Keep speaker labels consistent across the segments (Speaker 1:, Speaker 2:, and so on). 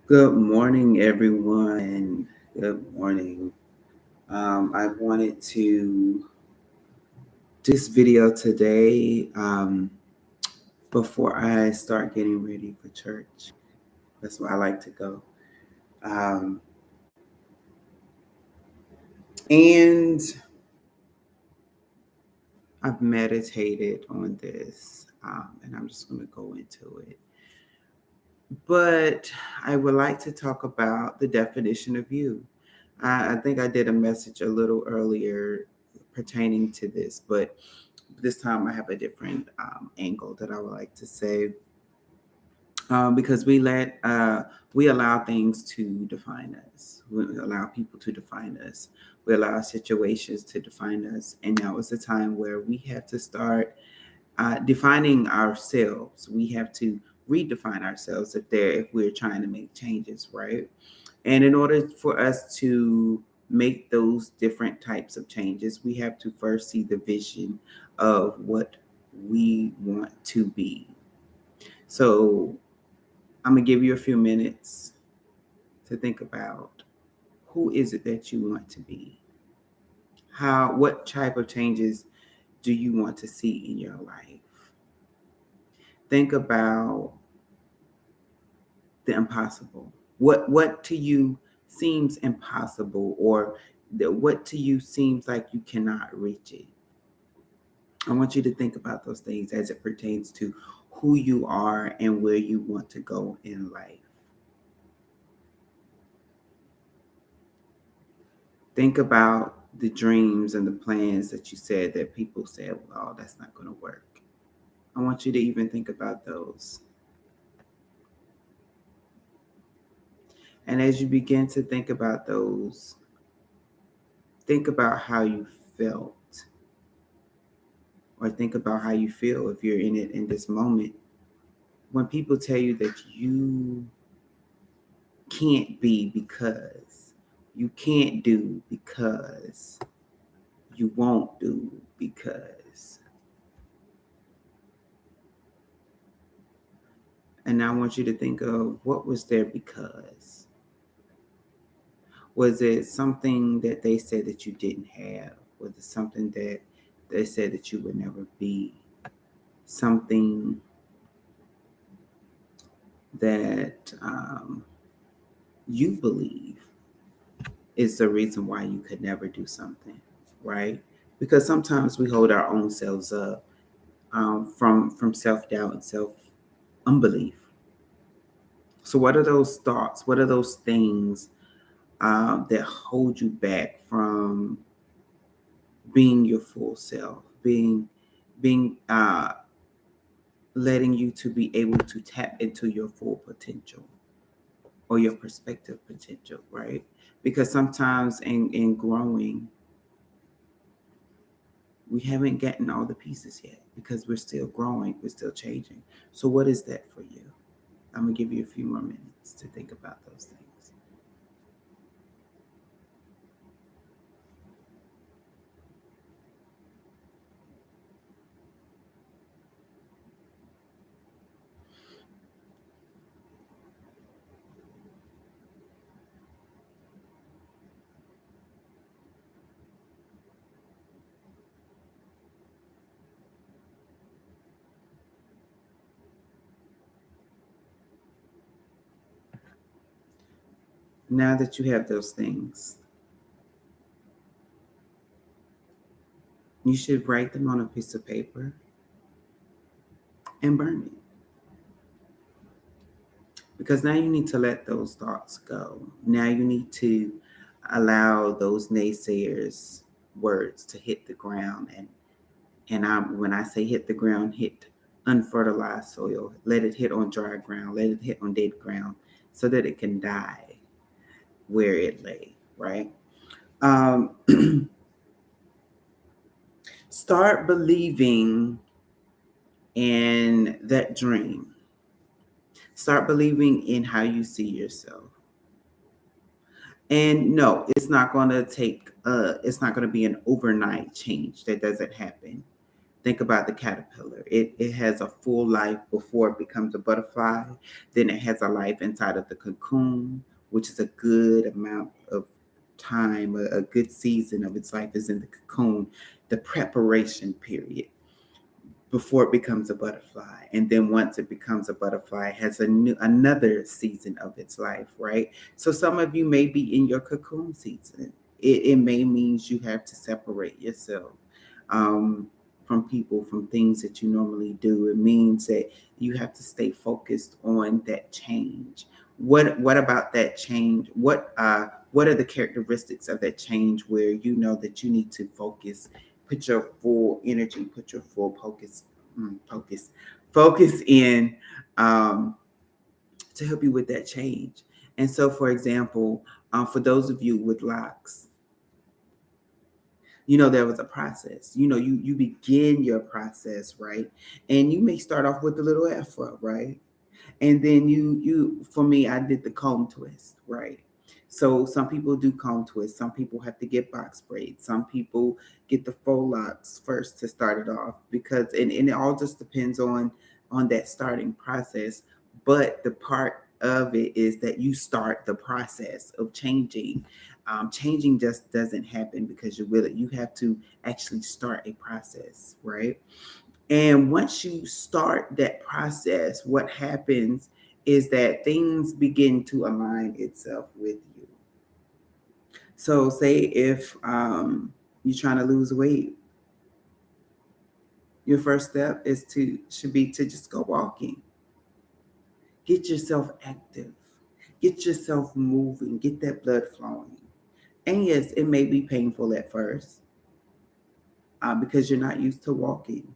Speaker 1: Good morning, everyone. Good morning. I wanted to do this video today before I start getting ready for church. That's where I like to go. Um, and I've meditated on this, and I'm just going to go into it. But I would like to talk about the definition of you. I think I did a message a little earlier pertaining to this, but this time I have a different angle that I would like to say because we allow things to define us. We allow people to define us. We allow situations to define us, and now is the time where we have to start defining ourselves. We have to redefine ourselves if we're trying to make changes, right? And in order for us to make those different types of changes, we have to first see the vision of what we want to be. So I'm gonna give you a few minutes to think about who is it that you want to be? What type of changes do you want to see in your life? Think about the impossible. What to you seems impossible, or what to you seems like you cannot reach it. I want you to think about those things as it pertains to who you are and where you want to go in life. Think about the dreams and the plans that you said that people said, well, that's not going to work. I want you to even think about those. And as you begin to think about those, think about how you felt, or think about how you feel if you're in it in this moment. When people tell you that you can't be because, you can't do because, you won't do because. And I want you to think of what was there because. Was it something that they said that you didn't have? Was it something that they said that you would never be? Something that you believe is the reason why you could never do something, right? Because sometimes we hold our own selves up from self doubt and self unbelief. So, what are those thoughts? What are those things that hold you back from being your full self, being letting you to be able to tap into your full potential or your perspective potential, right? Because sometimes in growing, we haven't gotten all the pieces yet because we're still growing, we're still changing. So, what is that for you? I'm gonna give you a few more minutes to think about those things. Now that you have those things, you should write them on a piece of paper and burn it. Because now you need to let those thoughts go. Now you need to allow those naysayers' words to hit the ground. When I say hit the ground, hit unfertilized soil. Let it hit on dry ground. Let it hit on dead ground so that it can die where it lay, right? Um, Start believing in that dream. Start believing in how you see yourself. And no, it's not going to be an overnight change. That doesn't happen. Think about the caterpillar. It has a full life before it becomes a butterfly. Then it has a life inside of the cocoon, which is a good amount of time, a good season of its life is in the cocoon, the preparation period before it becomes a butterfly. And then once it becomes a butterfly, it has another season of its life, right? So some of you may be in your cocoon season. It may means you have to separate yourself um, from people, from things that you normally do. It means that you have to stay focused on that change. What about that change? What are the characteristics of that change where you know that you need to focus, put your full energy, put your full focus in, um, to help you with that change? And so, for example, for those of you with locks, there was a process. You begin your process, right? And you may start off with the little afro, right? And then for me, I did the comb twist, right? So some people do comb twist, some people have to get box braids, some people get the faux locks first to start it off, because and it all just depends on that starting process. But the part of it is that you start the process of changing. Changing just doesn't happen because you will it. You have to actually start a process, right? And once you start that process, what happens is that things begin to align itself with you. So, say if you're trying to lose weight, your first step should be to just go walking. Get yourself active. Get yourself moving. Get that blood flowing. And yes, it may be painful at first, because you're not used to walking,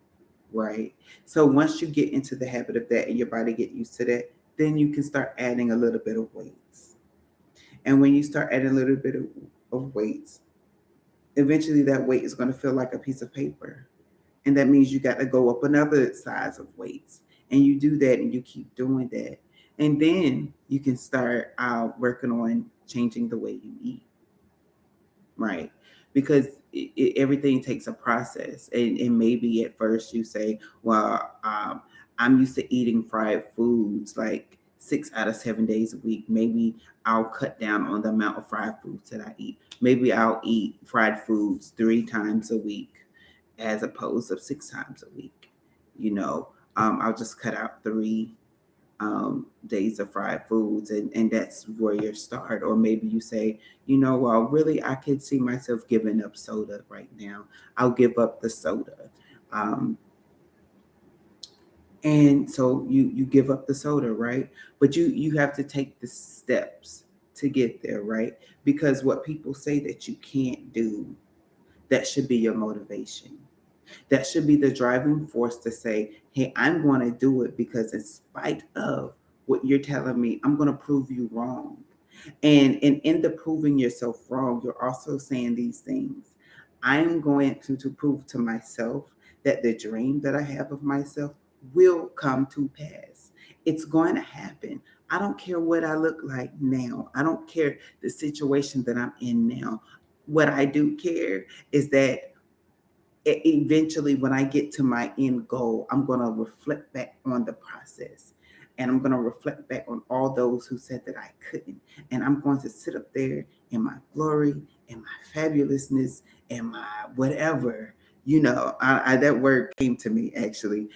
Speaker 1: right? So once you get into the habit of that and your body get used to that, then you can start adding a little bit of weights. And when you start adding a little bit of weights, eventually that weight is going to feel like a piece of paper. And that means you got to go up another size of weights. And you do that and you keep doing that. And then you can start working on changing the way you eat, right? Because everything takes a process. And maybe at first you say, well, I'm used to eating fried foods like 6 out of 7 days a week. Maybe I'll cut down on the amount of fried foods that I eat. Maybe I'll eat fried foods 3 times a week as opposed to 6 times a week. I'll just cut out 3 days of fried foods, and that's where you start. Or maybe you say, well, really, I could see myself giving up soda right now. I'll give up the soda. Um, and so you give up the soda, right? But you have to take the steps to get there, right? Because what people say that you can't do, that should be your motivation. That should be the driving force to say, hey, I'm going to do it because in spite of what you're telling me, I'm going to prove you wrong. And in the proving yourself wrong, you're also saying these things. I'm going to prove to myself that the dream that I have of myself will come to pass. It's going to happen. I don't care what I look like now. I don't care the situation that I'm in now. What I do care is that eventually when I get to my end goal, I'm going to reflect back on the process, and I'm going to reflect back on all those who said that I couldn't. And I'm going to sit up there in my glory and my fabulousness and my whatever. That word came to me actually.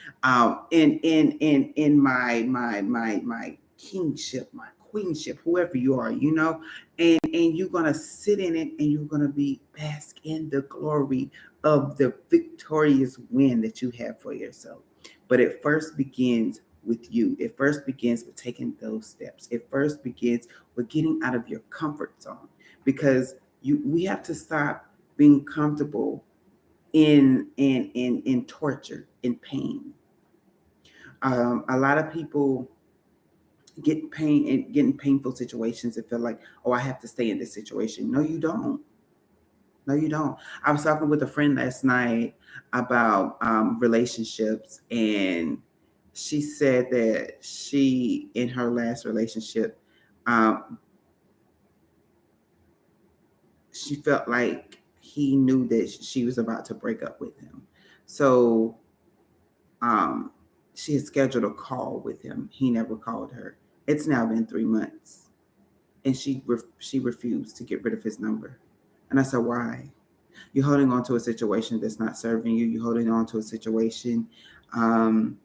Speaker 1: In my kingship, my queenship, whoever you are, and you're gonna sit in it, and you're gonna be bask in the glory of the victorious win that you have for yourself. But it first begins with you. It first begins with taking those steps. It first begins with getting out of your comfort zone, because we have to stop being comfortable in torture, in pain. A lot of people get in painful situations and feel like, oh, I have to stay in this situation. No, you don't. No, you don't. I was talking with a friend last night about relationships, and she said that she, in her last relationship, um, she felt like he knew that she was about to break up with him. So um, she had scheduled a call with him. He never called her. It's now been 3 months, and she refused to get rid of his number. And I said, "Why? You're holding on to a situation that's not serving you. You're holding on to a situation um,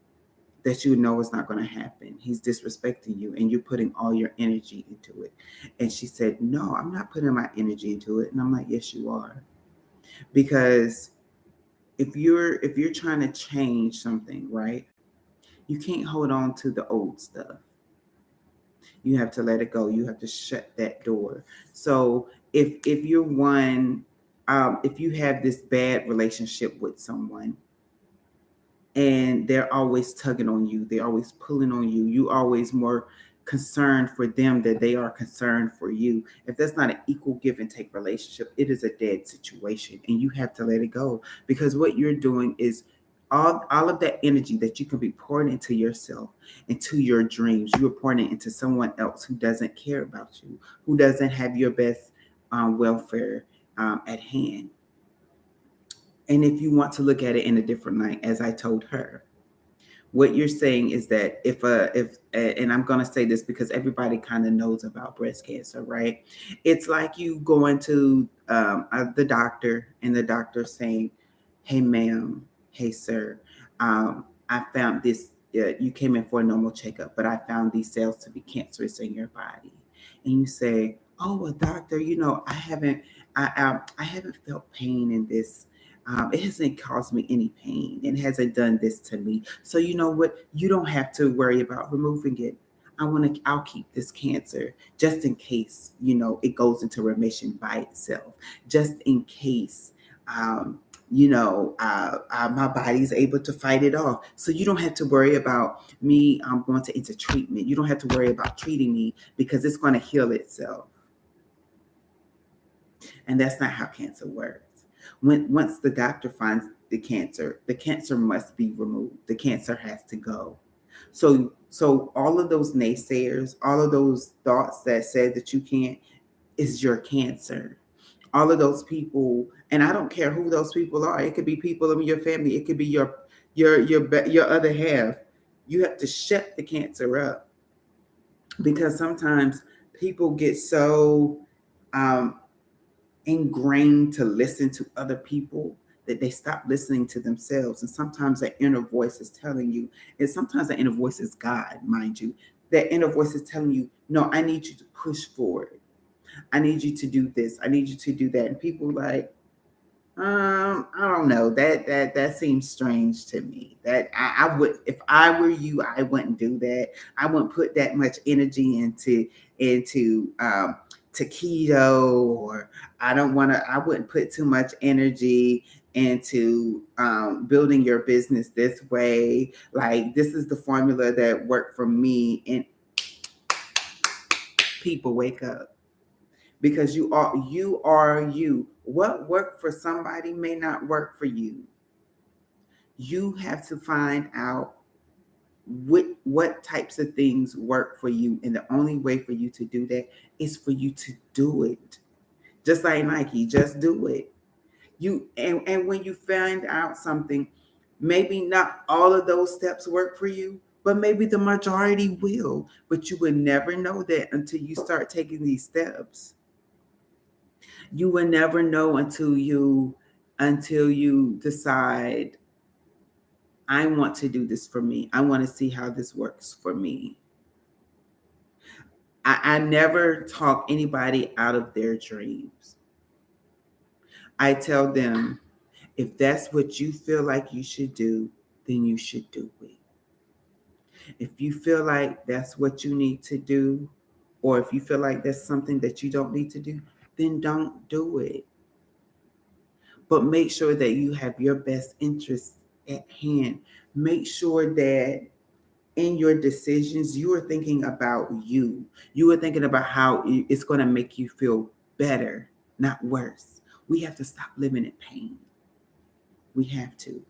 Speaker 1: that you know is not going to happen. He's disrespecting you, and you're putting all your energy into it." And she said, "No, I'm not putting my energy into it." And I'm like, "Yes, you are, because if you're trying to change something, right? You can't hold on to the old stuff. You have to let it go. You have to shut that door. So if you're one, if you have this bad relationship with someone, and they're always tugging on you, they're always pulling on you, you always more concerned for them than they are concerned for you. If that's not an equal give and take relationship, it is a dead situation, and you have to let it go, because what you're doing is all of that energy that you can be pouring into yourself, into your dreams, you are pouring it into someone else who doesn't care about you, who doesn't have your best welfare at hand. And if you want to look at it in a different light, as I told her, what you're saying is that if and I'm going to say this because everybody kind of knows about breast cancer, right? It's like you going to the doctor, and the doctor saying, "Hey ma'am, hey sir, I found this, you came in for a normal checkup, but I found these cells to be cancerous in your body." And you say, "Oh well, doctor, I haven't felt pain in this, it hasn't caused me any pain. It hasn't done this to me. So you know what? You don't have to worry about removing it. I'll keep this cancer just in case, it goes into remission by itself. Just in case, my body's able to fight it off. So you don't have to worry about me going into treatment. You don't have to worry about treating me because it's going to heal itself." And that's not how cancer works. Once the doctor finds the cancer must be removed. The cancer has to go. So all of those naysayers, all of those thoughts that said that you can't, is your cancer. All of those people, and I don't care who those people are. It could be people in your family. It could be your other half. You have to shut the cancer up, because sometimes people get so um, ingrained to listen to other people that they stop listening to themselves. And sometimes that inner voice is telling you, and sometimes that inner voice is God, mind you. That inner voice is telling you, "No, I need you to push forward. I need you to do this. I need you to do that." And people like, I don't know. That seems strange to me. That I would, if I were you, I wouldn't do that. I wouldn't put that much energy into taquito, or I wouldn't put too much energy into building your business this way. Like, this is the formula that worked for me. And people, wake up, because you. What worked for somebody may not work for you. You have to find out what types of things work for you, and the only way for you to do that is for you to do it. Just like Nike, just do it. And when you find out something, maybe not all of those steps work for you, but maybe the majority will. But you would never know that until you start taking these steps. You will never know until you decide, "I want to do this for me. I want to see how this works for me." I never talk anybody out of their dreams. I tell them, if that's what you feel like you should do, then you should do it. If you feel like that's what you need to do, or if you feel like that's something that you don't need to do, then don't do it. But make sure that you have your best interests at hand. Make sure that in your decisions, you are thinking about you. You are thinking about how it's going to make you feel better, not worse. We have to stop living in pain. We have to.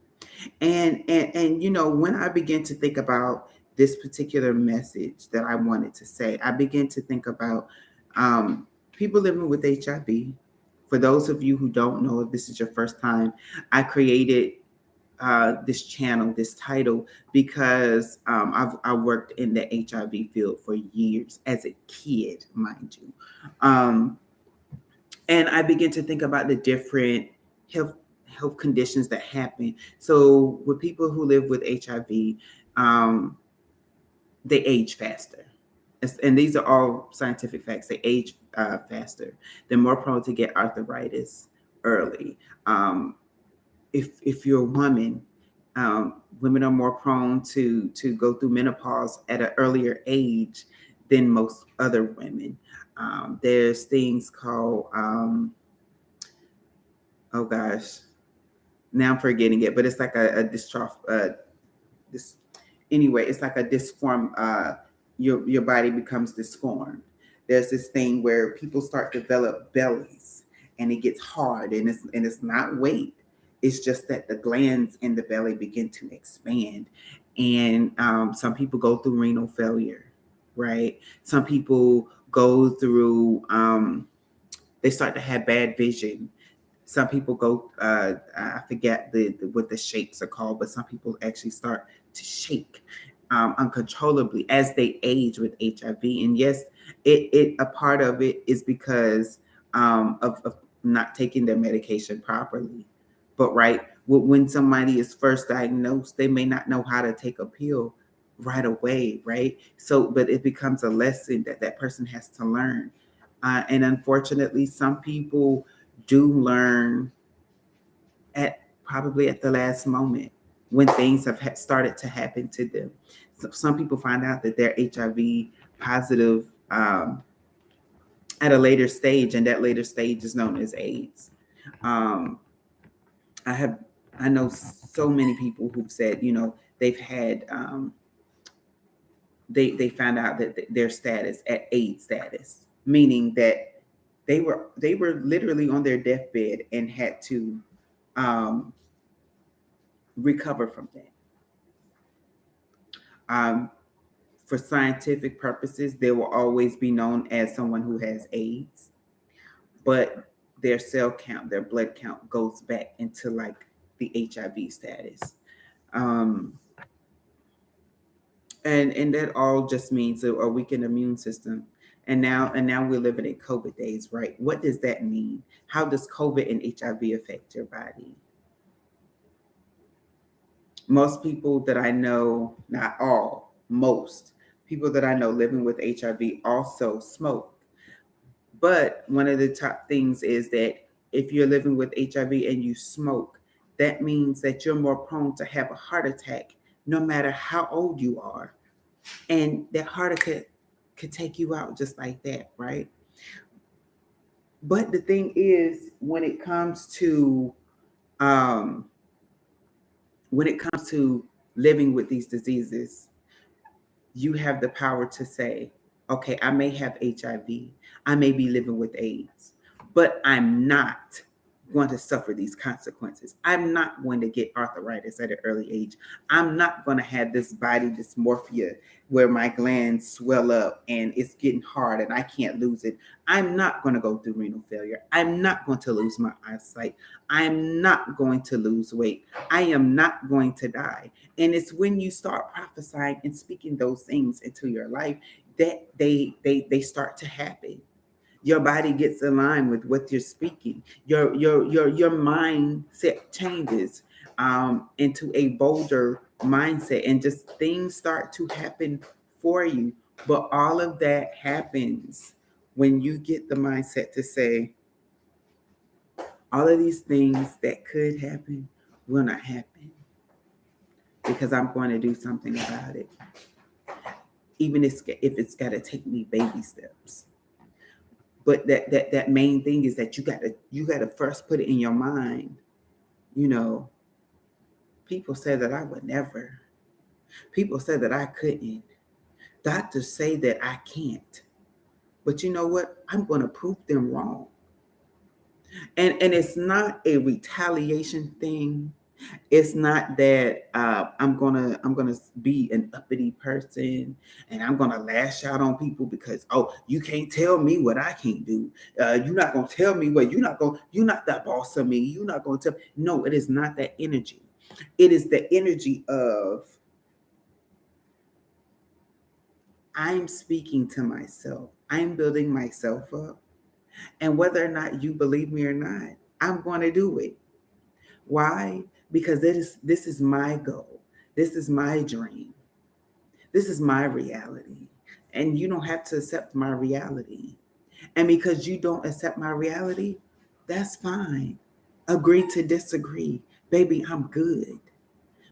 Speaker 1: And when I begin to think about this particular message that I wanted to say, I begin to think about people living with HIV. For those of you who don't know, if this is your first time, I created this channel, this title, because I worked in the HIV field for years as a kid, mind you. And I began to think about the different health conditions that happen. So with people who live with HIV, um, they age faster. And these are all scientific facts. They age faster. They're more prone to get arthritis early. If you're a woman, women are more prone to go through menopause at an earlier age than most other women. There's things called oh gosh, now I'm forgetting it, but it's like a dystroph. This anyway, it's like a disform. Your body becomes disformed. There's this thing where people start to develop bellies, and it gets hard, and it's not weight. It's just that the glands in the belly begin to expand, and some people go through renal failure, right? Some people go through. They start to have bad vision. Some people go, I forget what the shakes are called, but some people actually start to shake uncontrollably as they age with HIV. And yes, it a part of it is because of not taking their medication properly. But right, when somebody is first diagnosed, they may not know how to take a pill right away, right? So, but it becomes a lesson that that person has to learn. And unfortunately, some people do learn at probably at the last moment when things have started to happen to them. So some people find out that they're HIV positive at a later stage, and that later stage is known as AIDS. Um, I have I know so many people who've said, they've had they found out that their status at AIDS status, meaning that they were literally on their deathbed and had to um, recover from that. Um, for scientific purposes, they will always be known as someone who has AIDS, but their cell count, their blood count goes back into like the HIV status. Um, and that all just means a weakened immune system. And now we're living in COVID days, right? What does that mean? How does COVID and HIV affect your body? Most people that I know, not all, most people that I know living with HIV also smoke. But one of the top things is that if you're living with HIV and you smoke, that means that you're more prone to have a heart attack no matter how old you are. And that heart attack could take you out just like that, right? But the thing is, um, when it comes to living with these diseases, you have the power to say, okay, I may have HIV, I may be living with AIDS, but I'm not going to suffer these consequences. I'm not going to get arthritis at an early age. I'm not going to have this body dysmorphia where my glands swell up and it's getting hard and I can't lose it. I'm not going to go through renal failure. I'm not going to lose my eyesight. I'm not going to lose weight. I am not going to die. And it's when you start prophesying and speaking those things into your life that they start to happen. Your body gets aligned with what you're speaking. Your mindset changes into a bolder mindset, and just things start to happen for you. But all of that happens when you get the mindset to say, all of these things that could happen will not happen because I'm going to do something about it, even if it's got to take me baby steps. But that main thing is that you gotta first put it in your mind. You know, people say that I would never. People say that I couldn't. Doctors say that I can't. But you know what? I'm going to prove them wrong. And it's not a retaliation thing. It's not that I'm gonna be an uppity person and I'm gonna lash out on people because, oh, you can't tell me what I can't do. You're not gonna tell me what you're not the boss of me. You're not gonna tell. No, it is not that energy. It is the energy of I'm speaking to myself. I'm building myself up. And whether or not you believe me or not, I'm going to do it. Why? Because this is my goal. This is my dream. This is my reality. And you don't have to accept my reality. And because you don't accept my reality, that's fine. Agree to disagree. Baby, I'm good.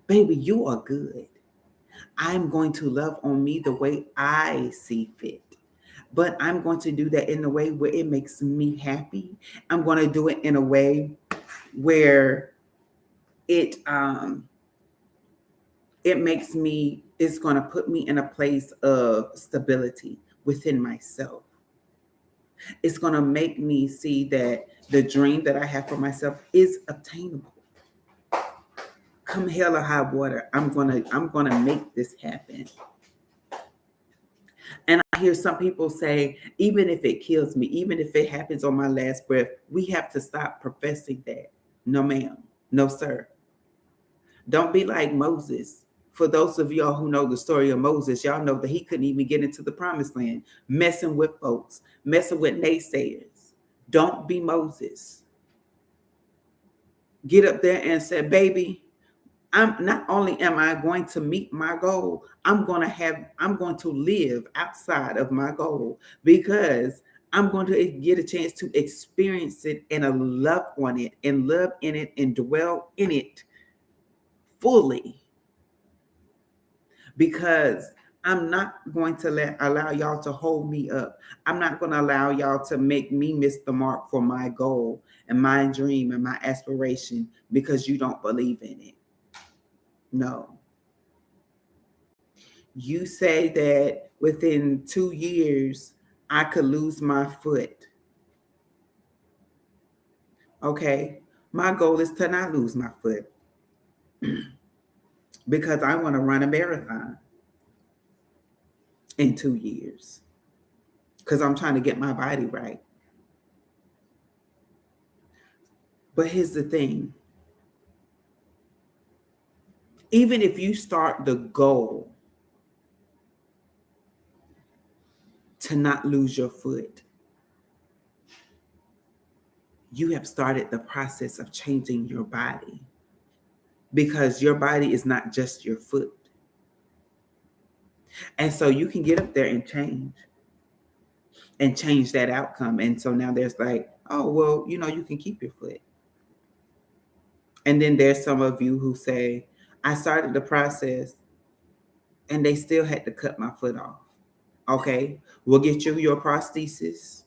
Speaker 1: Baby, you are good. I'm going to love on me the way I see fit. But I'm going to do that in a way where it makes me happy. I'm going to do it in a way where it it makes me, it's going to put me in a place of stability within myself. It's going to make me see that the dream that I have for myself is obtainable. Come hell or high water, I'm gonna make this happen. And I hear some people say, even if it kills me, even if it happens on my last breath, we have to stop professing that. No, ma'am. No, sir. Don't be like Moses. For those of y'all who know the story of Moses, y'all know that he couldn't even get into the promised land, messing with folks, messing with naysayers. Don't be Moses. Get up there and say, baby, I'm not only am I going to meet my goal, I'm going to live outside of my goal because I'm going to get a chance to experience it and love on it and love in it and dwell in it fully, because I'm not going to allow y'all to hold me up. I'm not going to allow y'all to make me miss the mark for my goal and my dream and my aspiration because you don't believe in it. No. You say that within 2 years, I could lose my foot. Okay. My goal is to not lose my foot because I want to run a marathon in 2 years because I'm trying to get my body right. But here's the thing, even if you start the goal to not lose your foot, you have started the process of changing your body because your body is not just your foot. And so you can get up there and change that outcome. And so now there's like, oh, well, you can keep your foot. And then there's some of you who say, I started the process and they still had to cut my foot off. Okay, we'll get you your prosthesis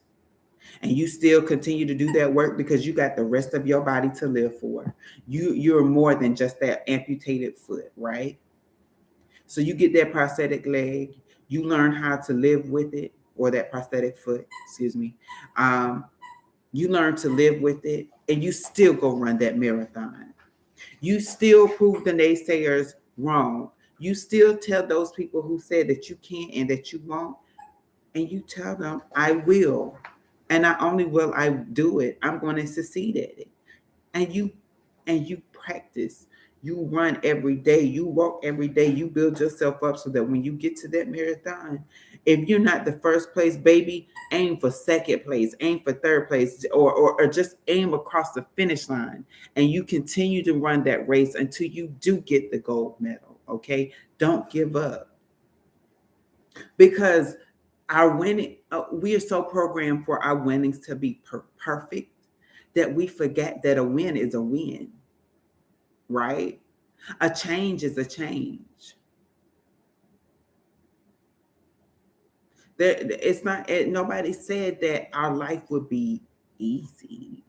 Speaker 1: and you still continue to do that work because you got the rest of your body to live for. You're more than just that amputated foot, right? So you get that prosthetic leg, you learn how to live with it, or that prosthetic foot, excuse me. You learn to live with it, and you still go run that marathon. You still prove the naysayers wrong. You still tell those people who said that you can't and that you won't, and you tell them, I will. And not only will I do it, I'm going to succeed at it. And you practice. You run every day, you walk every day, you build yourself up so that when you get to that marathon, if you're not the first place, baby, aim for second place, aim for third place, or just aim across the finish line. And you continue to run that race until you do get the gold medal. Okay. Don't give up. Because our winning, we are so programmed for our winnings to be perfect that we forget that a win is a win, right? A change is a change. It's not. Nobody said that our life would be easy,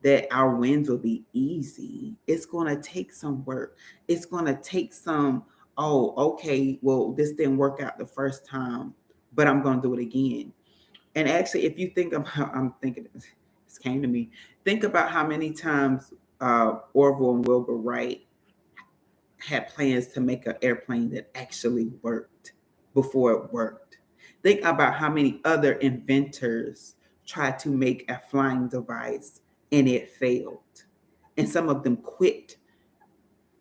Speaker 1: that our wins will be easy. It's going to take some work. It's going to take some. Oh, okay. Well, this didn't work out the first time, but I'm going to do it again. And actually, if you think about, I'm thinking, this came to me. Think about how many times Orville and Wilbur Wright had plans to make an airplane that actually worked before it worked. Think about how many other inventors tried to make a flying device and it failed. And some of them quit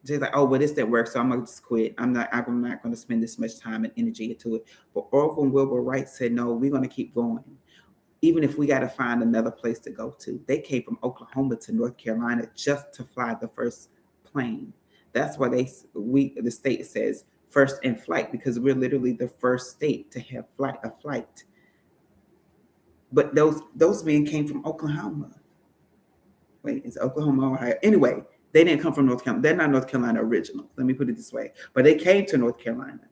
Speaker 1: Just like, oh, well, this didn't work, so I'm gonna just quit. I'm not gonna spend this much time and energy into it. But Orville and Wilbur Wright said, no, we're gonna keep going. Even if we got to find another place to go to. They came from Oklahoma to North Carolina just to fly the first plane. That's why the state says first in flight, because we're literally the first state to have a flight. But those men came from Oklahoma. Wait, it's Oklahoma, Ohio. Anyway, they didn't come from North Carolina. They're not North Carolina original. Let me put it this way. But they came to North Carolina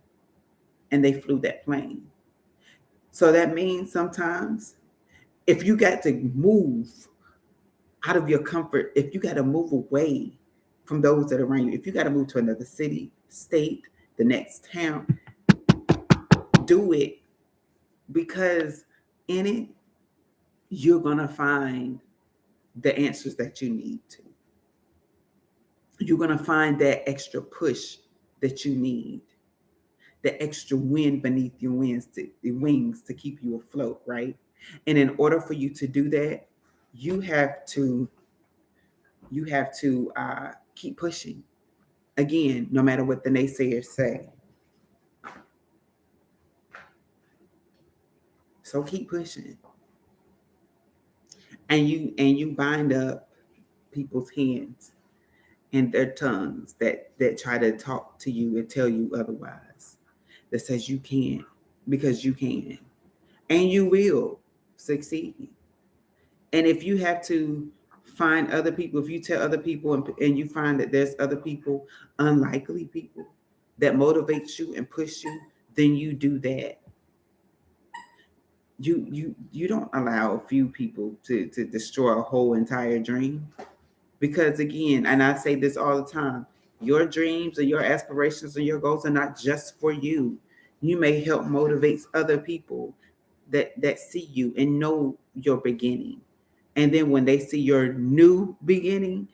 Speaker 1: and they flew that plane. So that means sometimes if you got to move out of your comfort, if you got to move away from those that are around you, if you got to move to another city, state, the next town, do it, because in it, you're going to find the answers that you need to. You're going to find that extra push that you need, the extra wind beneath your wings to keep you afloat, right? And in order for you to do that, you have to keep pushing. Again, no matter what the naysayers say. So keep pushing. And you bind up people's hands and their tongues that try to talk to you and tell you otherwise. That says you can't, because you can. And you will succeed. And if you have to find other people, if you tell other people and you find that there's other people, unlikely people, that motivates you and push you, then you do that. You don't allow a few people to destroy a whole entire dream. Because again, and I say this all the time, your dreams or your aspirations or your goals are not just for you. You may help motivate other people that see you and know your beginning. And then when they see your new beginning,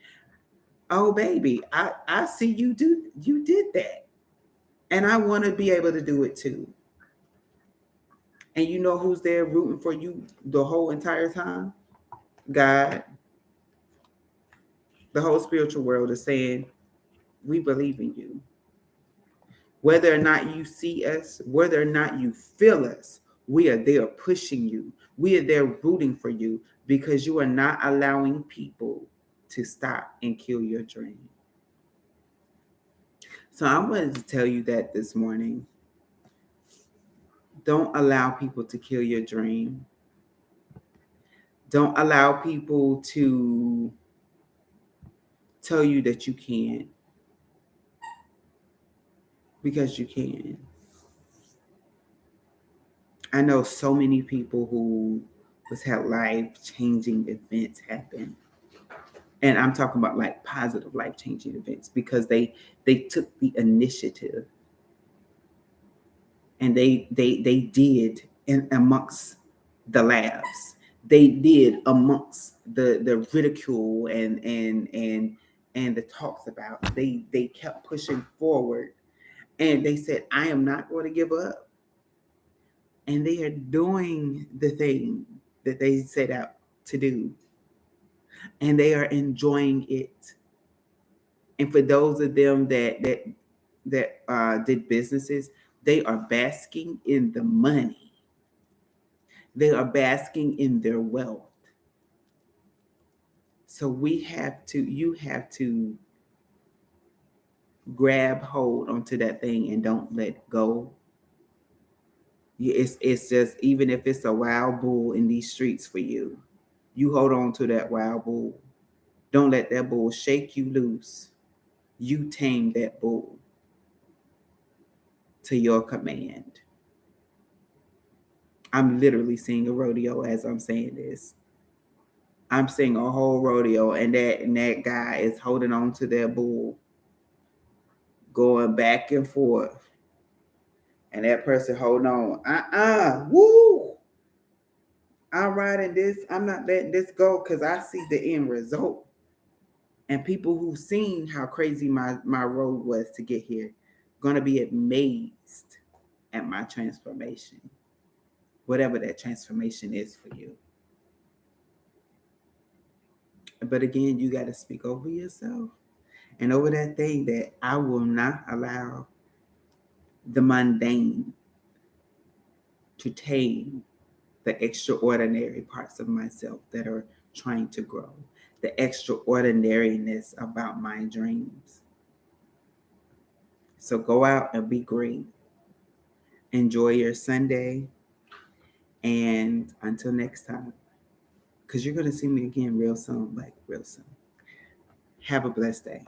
Speaker 1: oh baby, I see you did that. And I want to be able to do it too. And you know who's there rooting for you the whole entire time? God. The whole spiritual world is saying, we believe in you. Whether or not you see us, whether or not you feel us, we are there pushing you. We are there rooting for you, because you are not allowing people to stop and kill your dream. So I wanted to tell you that this morning. Don't allow people to kill your dream. Don't allow people to tell you that you can't, because you can. I know so many people who had life-changing events happen. And I'm talking about like positive life-changing events, because they took the initiative and they did in amongst the laughs. They did amongst the ridicule and the talks about. They kept pushing forward, and they said, I am not going to give up. And they are doing the thing that they set out to do. And they are enjoying it. And for those of them that did businesses, they are basking in the money. They are basking in their wealth. So you have to grab hold onto that thing and don't let go. It's just, even if it's a wild bull in these streets for you, you hold on to that wild bull. Don't let that bull shake you loose. You tame that bull to your command. I'm literally seeing a rodeo as I'm saying this. I'm seeing a whole rodeo, and that guy is holding on to that bull, going back and forth. And that person holding on. Woo! I'm riding this. I'm not letting this go, because I see the end result. And people who've seen how crazy my road was to get here, gonna be amazed at my transformation. Whatever that transformation is for you. But again, you got to speak over yourself. And over that thing that I will not allow the mundane to tame the extraordinary parts of myself that are trying to grow, the extraordinariness about my dreams. So go out and be great. Enjoy your Sunday. And until next time, because you're going to see me again real soon, like real soon. Have a blessed day.